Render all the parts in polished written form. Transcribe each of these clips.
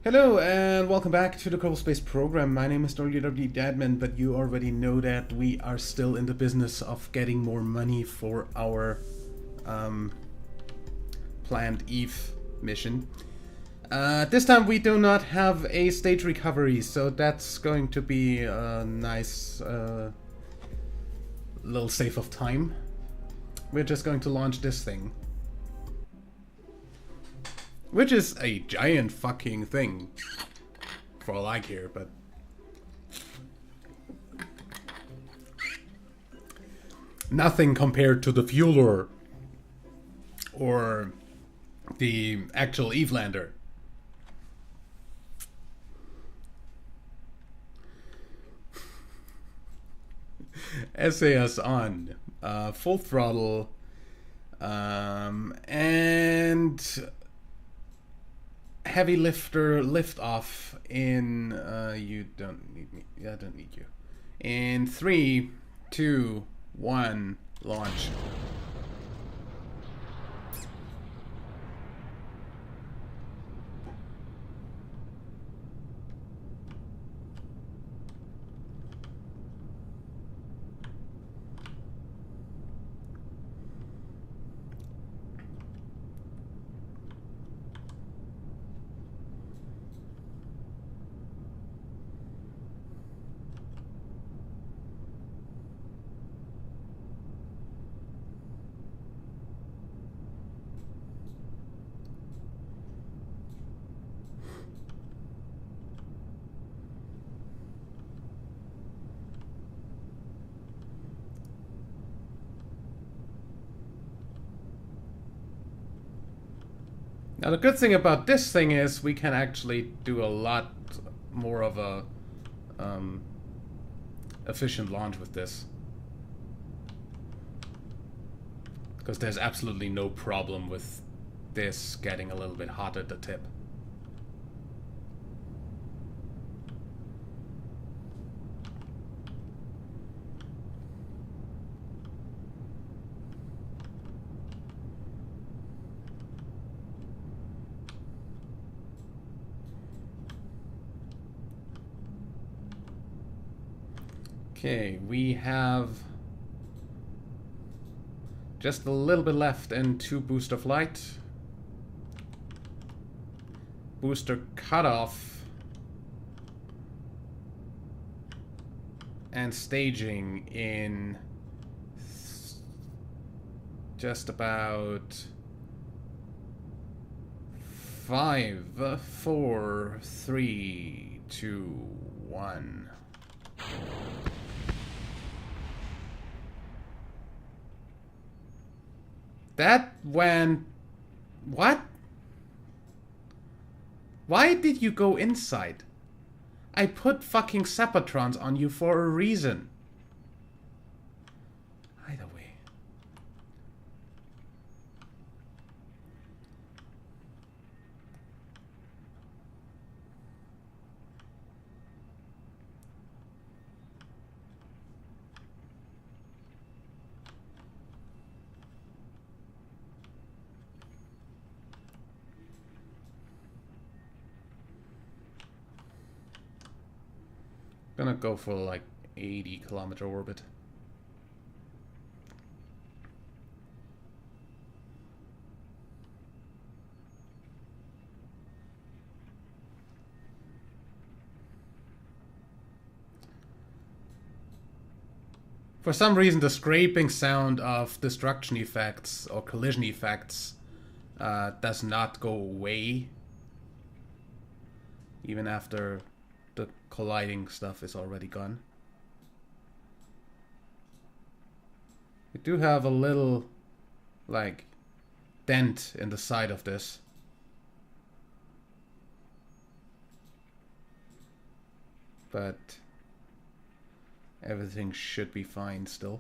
Hello and welcome back to the Kerbal Space program. My name is WW Dadman, but you already know that we are still in the business of getting more money for our planned Eve mission. This time we do not have a stage recovery, so that's going to be a nice little save of time. We're just going to launch this thing. Which is a giant fucking thing, for all I care, but... nothing compared to the fueler or the actual Eve lander. SAS on, full throttle, and heavy lifter lift off in you don't need me. Yeah, I don't need you. In 3, 2, 1, launch. Now the good thing about this thing is we can actually do a lot more of a efficient launch with this. Because there's absolutely no problem with this getting a little bit hot at the tip. Okay, we have just a little bit left and 2 booster flight. Booster cutoff. And staging in just about 5, 4, 3, 2, 1. That went... what? Why did you go inside? I put fucking Sapatrons on you for a reason. Either way. Gonna go for like 80-kilometer orbit. For some reason, the scraping sound of destruction effects or collision effects does not go away, even after the colliding stuff is already gone. We do have a little, like, dent in the side of this. But everything should be fine still.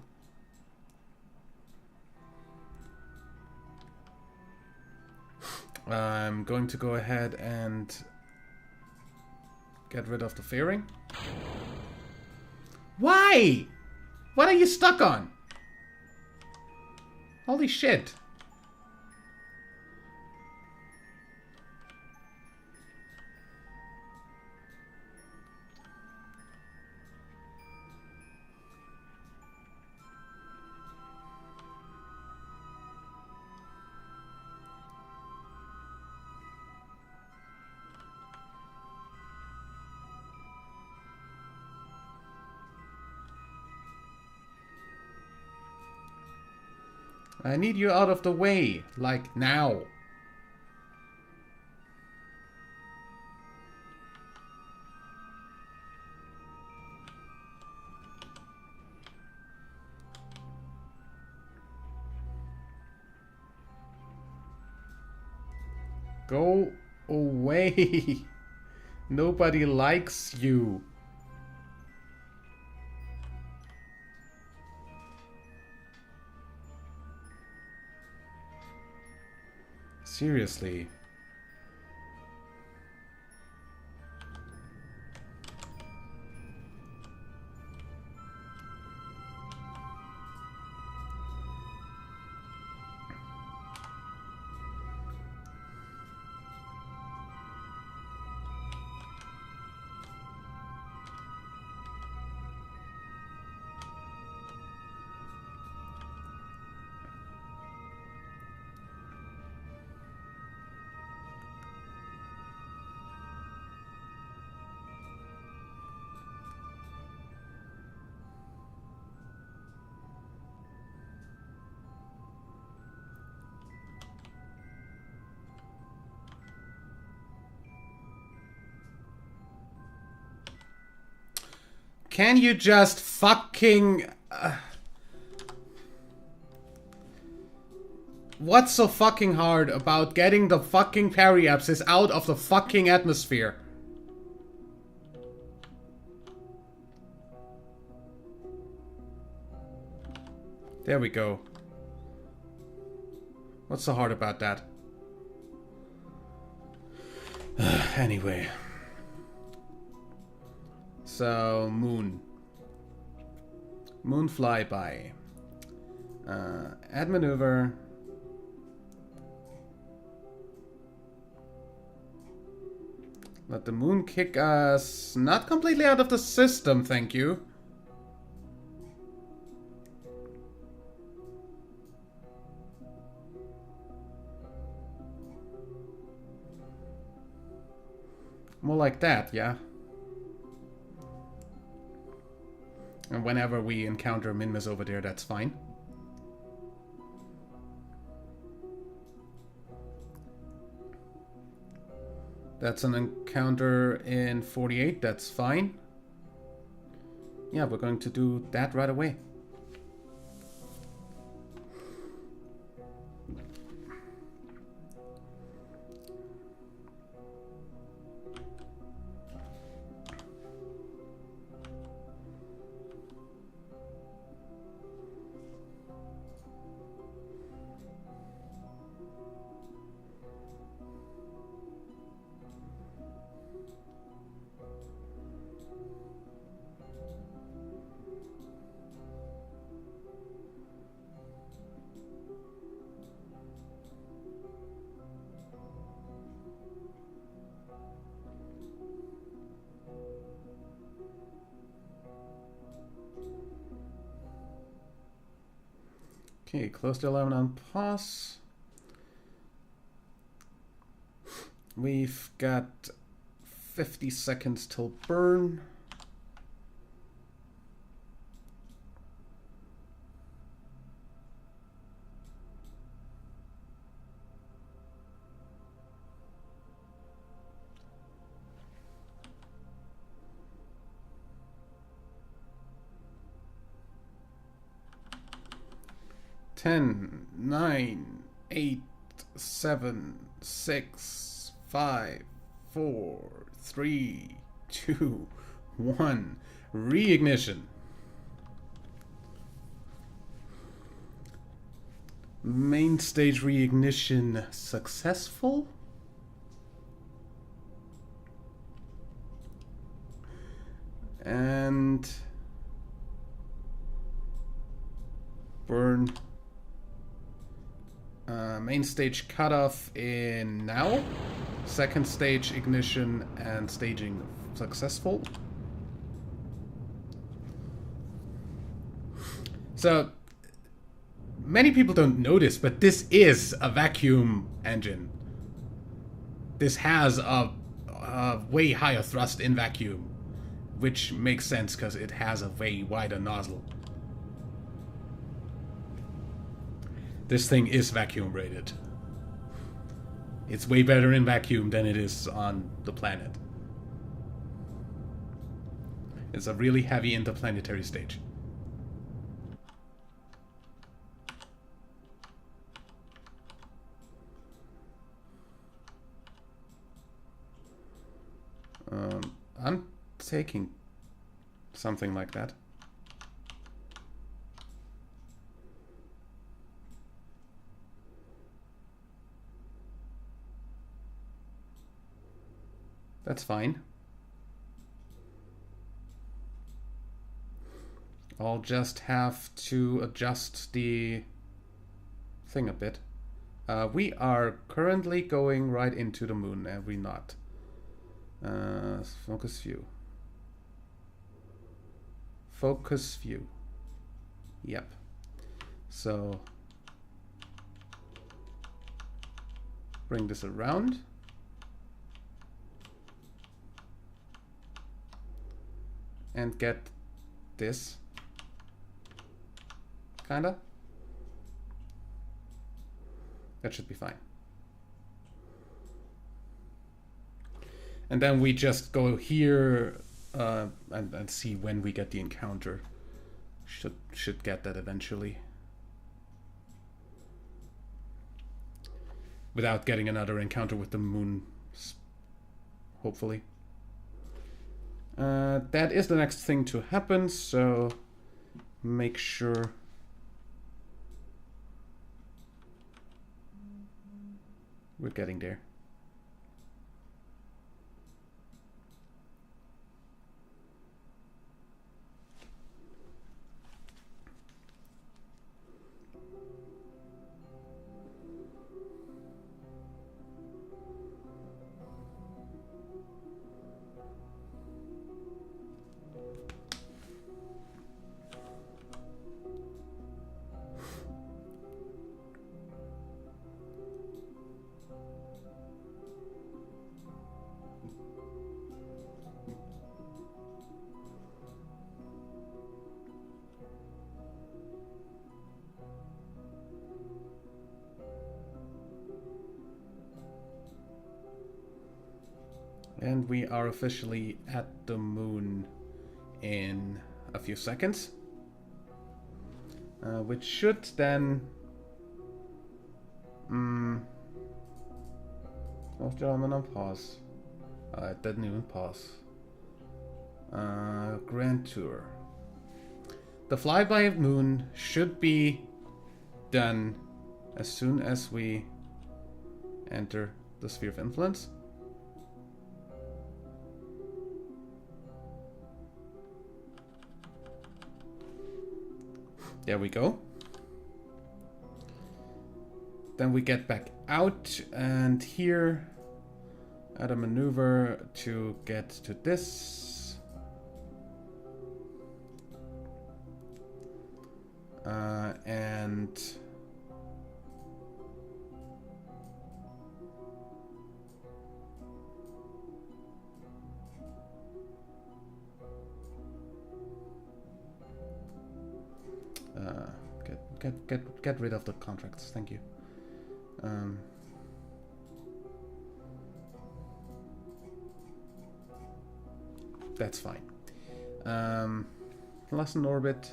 I'm going to go ahead and get rid of the fairing. Why? What are you stuck on? Holy shit. I need you out of the way, like now. Go away. Nobody likes you. Seriously. Can you just fucking... What's so fucking hard about getting the fucking periapsis out of the fucking atmosphere? There we go. What's so hard about that? Anyway. So, moon. Moon flyby. Add maneuver. Let the moon kick us not completely out of the system, thank you. More like that, yeah. And whenever we encounter Minmus over there, that's fine. That's an encounter in 48, that's fine. Yeah, we're going to do that right away. Okay, close the alarm on pause. We've got 50 seconds till burn. Ten, 9, 8, 7, 6, 5, 4, 3, 2, 1. Reignition. Main stage reignition successful. And burn. Main stage cutoff in now. Second stage ignition and staging successful. So, many people don't notice, but this is a vacuum engine. This has a way higher thrust in vacuum, which makes sense because it has a way wider nozzle. This thing is vacuum rated. It's way better in vacuum than it is on the planet. It's a really heavy interplanetary stage. I'm taking something like that. That's fine. I'll just have to adjust the thing a bit. We are currently going right into the moon, are we not? Focus view. Focus view. Yep. So bring this around. And get this. Kinda. That should be fine. And then we just go here and see when we get the encounter. Should get that eventually. Without getting another encounter with the moon, hopefully. That is the next thing to happen, so make sure we're getting there. And we are officially at the moon in a few seconds. Which should then... Close gentlemen on pause. It didn't even pause. Grand Tour. The flyby of moon should be done as soon as we enter the sphere of influence. There we go. Then we get back out, and here add a maneuver to get to this. And get rid of the contracts. Thank you. That's fine. Lesson orbit.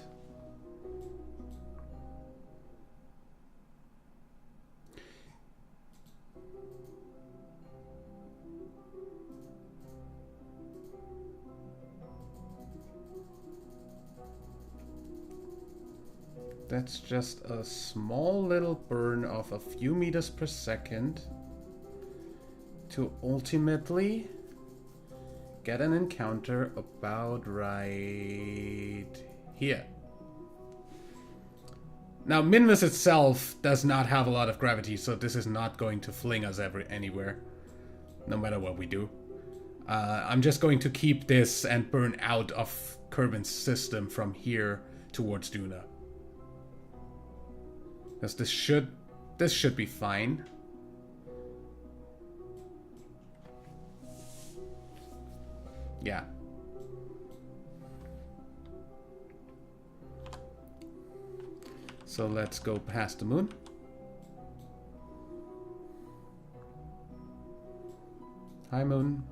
That's just a small little burn of a few meters per second to ultimately get an encounter about right here. Now, Minmus itself does not have a lot of gravity, so this is not going to fling us anywhere, no matter what we do. I'm just going to keep this and burn out of Kerbin's system from here towards Duna. Because this should be fine. Yeah. So let's go past the moon. Hi, Moon.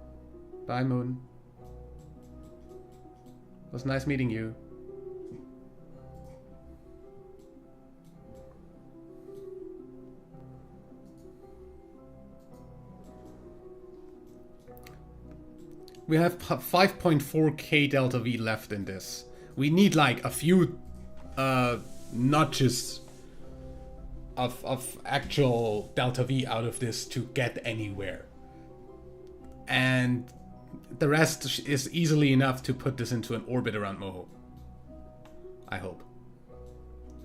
Bye, Moon. It was nice meeting you. We have 5.4k delta V left in this. We need like a few notches of actual delta V out of this to get anywhere. And the rest is easily enough to put this into an orbit around Moho. I hope.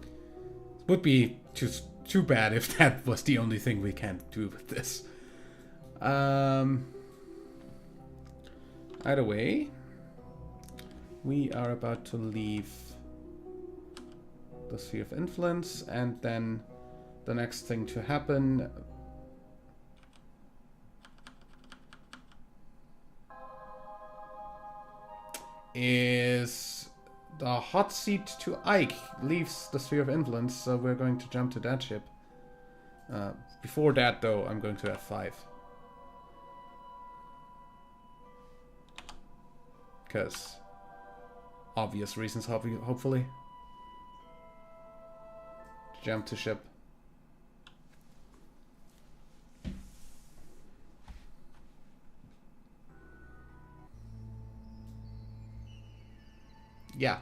It would be too bad if that was the only thing we can do with this. Either way, we are about to leave the Sphere of Influence, and then the next thing to happen is the hot seat to Ike leaves the Sphere of Influence, so we're going to jump to that ship. Before that, though, I'm going to F5. Because obvious reasons, hopefully. Jump to ship. Yeah.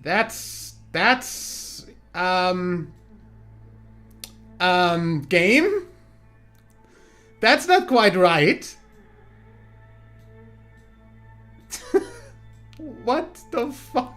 That's game? That's not quite right. What the fuck?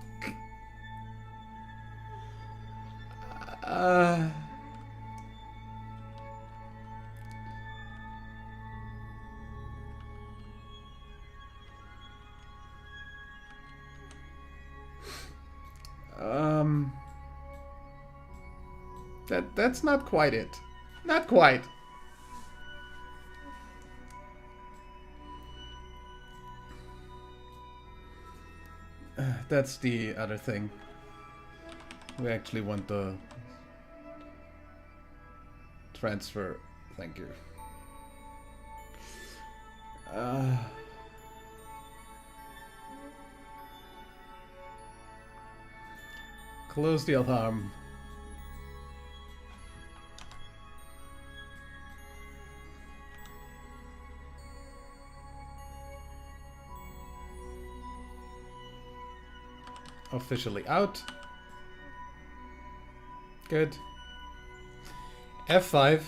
That's not quite it. Not quite. That's the other thing. We actually want the transfer. Thank you. Close the alarm. Officially out. Good. F5.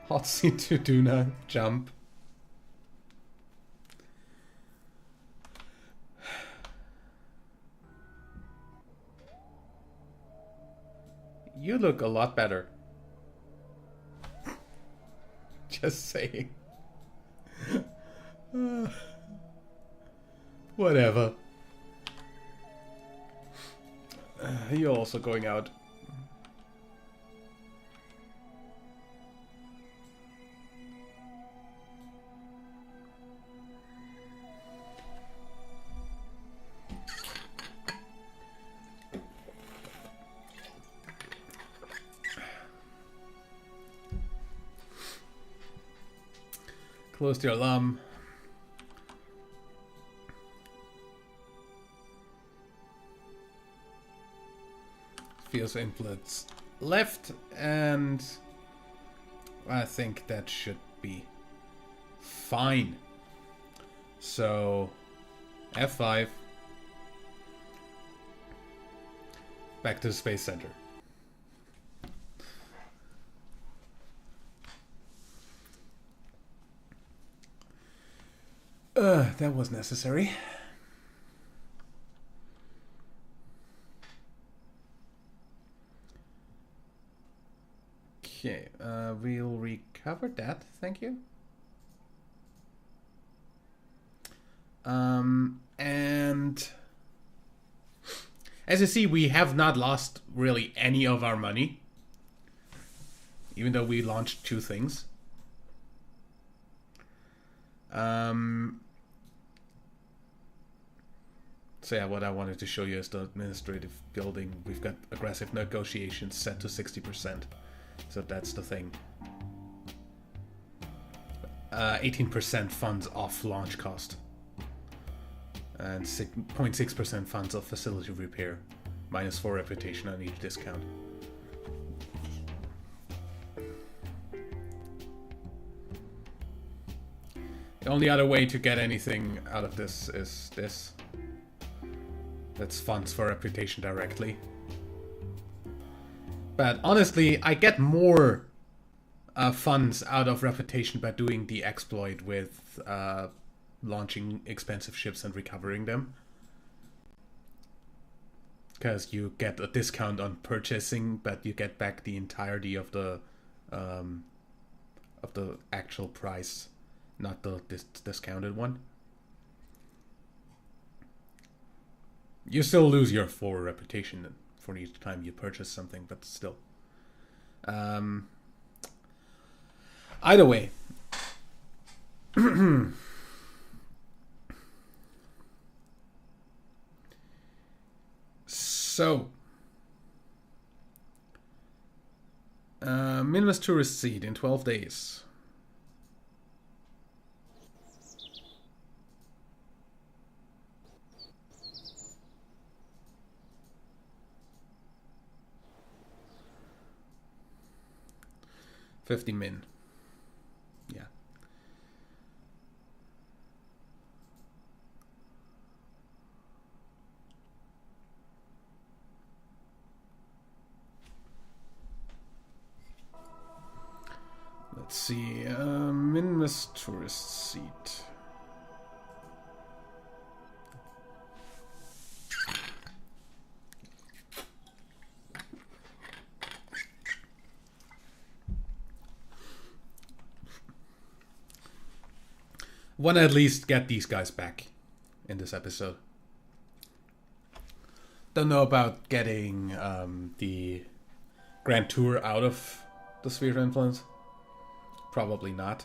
Hot seat to Duna. Jump. You look a lot better. Just saying. Whatever. You're also going out. Close the alarm. Feels influence left, and I think that should be fine. So F5 back to the Space Center. That was necessary. Okay, we'll recover that, thank you. And as you see, we have not lost really any of our money, even though we launched 2 things. So yeah, what I wanted to show you is the administrative building. We've got aggressive negotiations set to 60%. So that's the thing. 18% funds off launch cost. And 0.6% funds off facility repair. -4 reputation on each discount. The only other way to get anything out of this is this. That's funds for reputation directly. But honestly, I get more funds out of reputation by doing the exploit with launching expensive ships and recovering them. Because you get a discount on purchasing, but you get back the entirety of the actual price, not the discounted one. You still lose your 4 reputation for each time you purchase something, but still. Either way. So. Minimus tourist seat in 12 days. $50 min. Yeah. Let's see. Minimus tourist seat. Want to at least get these guys back in this episode. Don't know about getting the Grand Tour out of the Sphere of Influence. Probably not.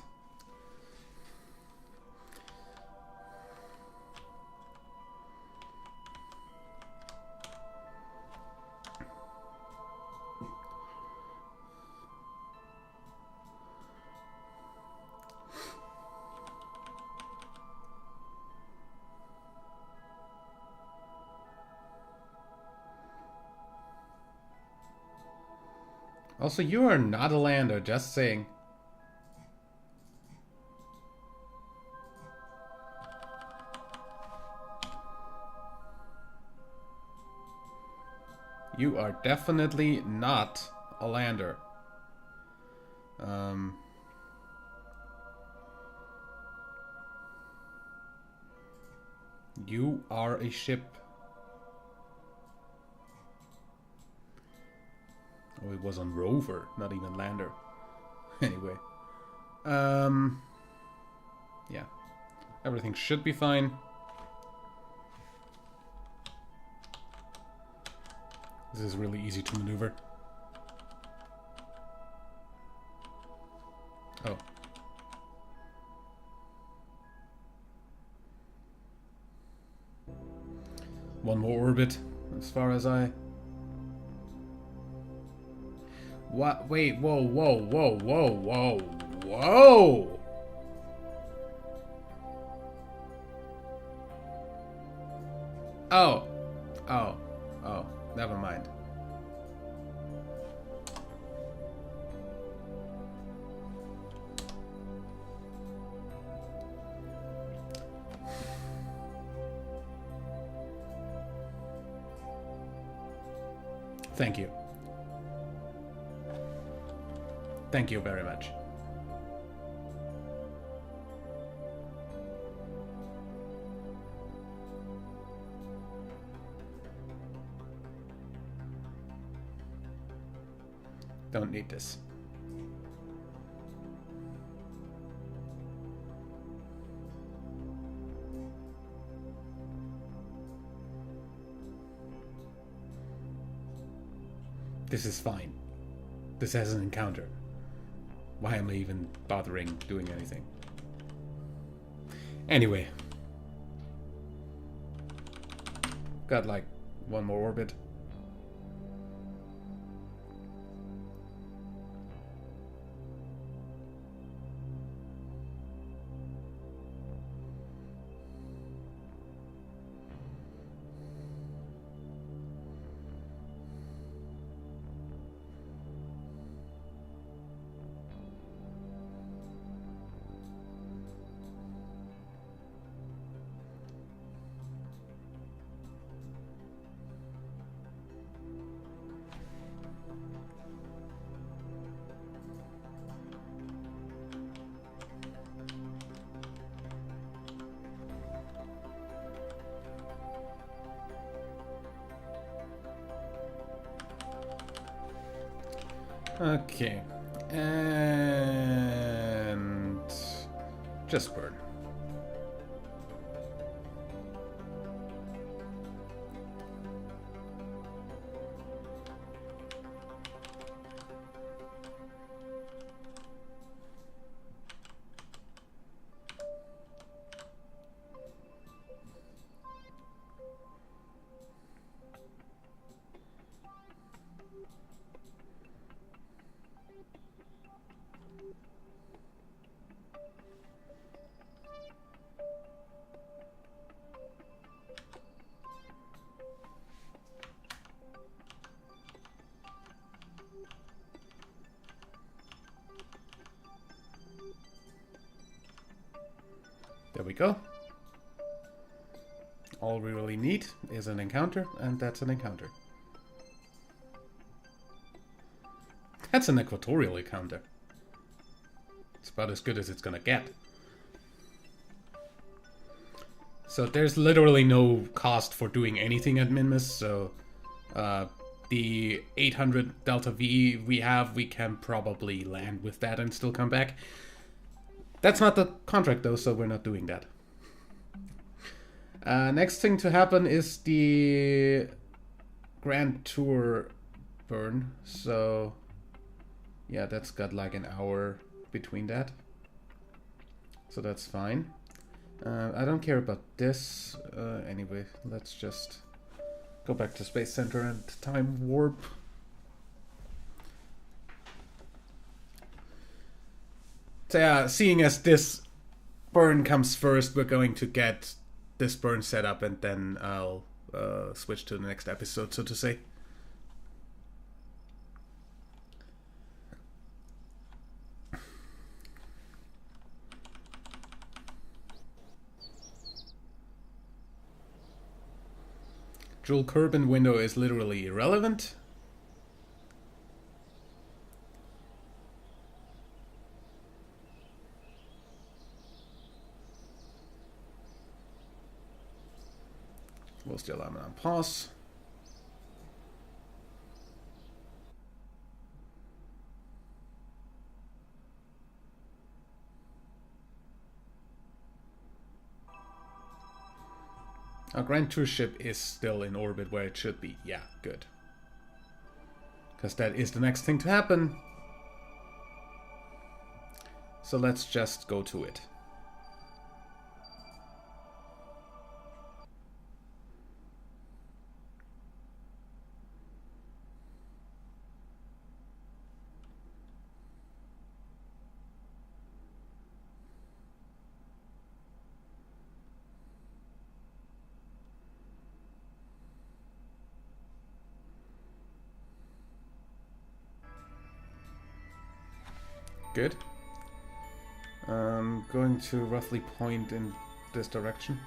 Also, you are not a lander, just saying. You are definitely not a lander. You are a ship. Oh, it was on rover, not even lander. Anyway. Yeah. Everything should be fine. This is really easy to maneuver. Oh. One more orbit, as far as I... What? Wait, whoa, whoa, whoa, whoa, whoa, whoa! Oh. Oh. Oh. Never mind. Thank you. Thank you very much. Don't need this. This is fine. This has an encounter. Why am I even bothering doing anything? Anyway. Got like one more orbit. Okay. And just burn. There we go. All we really need is an encounter, and that's an encounter. That's an equatorial encounter. It's about as good as it's gonna get. So there's literally no cost for doing anything at Minmus, so the 800 Delta V we have, we can probably land with that and still come back. That's not the contract though, so we're not doing that. Next thing to happen is the Grand Tour burn. So yeah, that's got like an hour between that. So that's fine. I don't care about this. Anyway, let's just go back to Space Center and time warp. So yeah, seeing as this burn comes first, we're going to get this burn set up and then I'll switch to the next episode, so to say. Joule Kerbal window is literally irrelevant. We'll still have it on pause. Our Grand Tour ship is still in orbit where it should be. Yeah, good. Because that is the next thing to happen. So let's just go to it. Good. I'm going to roughly point in this direction.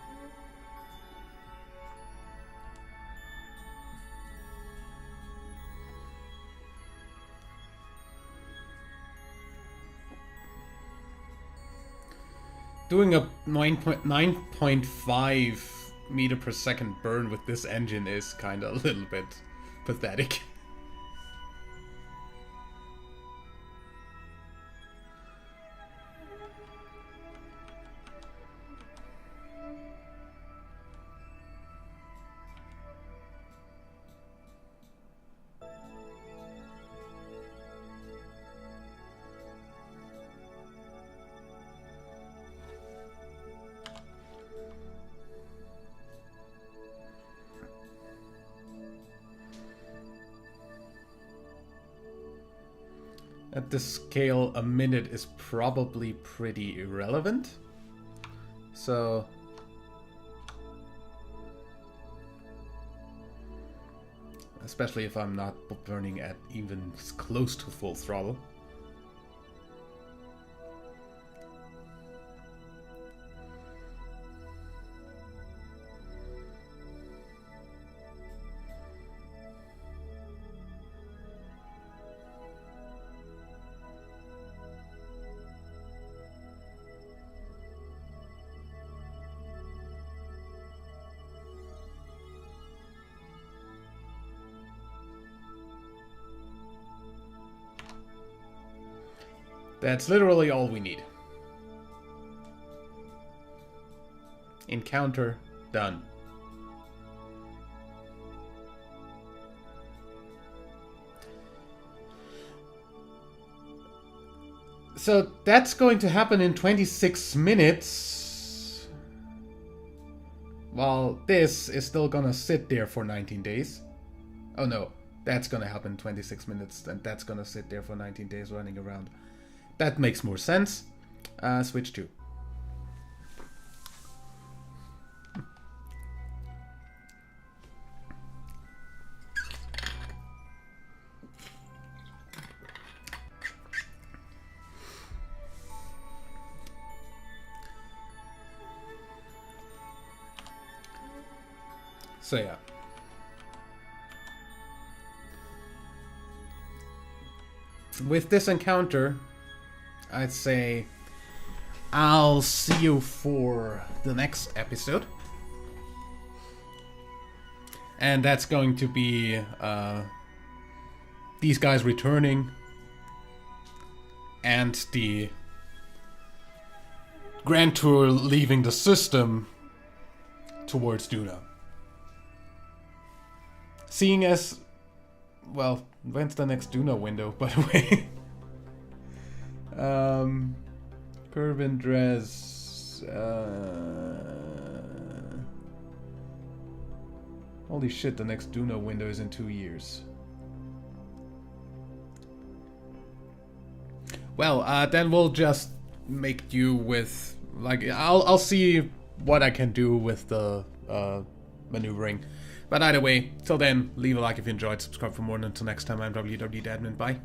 Doing a 9.5 meter per second burn with this engine is kind of a little bit pathetic. At this scale, a minute is probably pretty irrelevant. So especially if I'm not burning at even close to full throttle. That's literally all we need. Encounter done. So that's going to happen in 26 minutes. While this is still gonna sit there for 19 days. Oh no, that's gonna happen in 26 minutes, and that's gonna sit there for 19 days running around. That makes more sense. Switch 2. So yeah. With this encounter, I'd say I'll see you for the next episode. And that's going to be these guys returning and the Grand Tour leaving the system towards Duna. Seeing as, well, when's the next Duna window, by the way? Curvin Dress. Holy shit, the next Duna window is in 2 years. Well, then we'll just make do with, like, I'll see what I can do with the maneuvering. But either way, till then, leave a like if you enjoyed, subscribe for more, and until next time, I'm WWDadmin. Bye.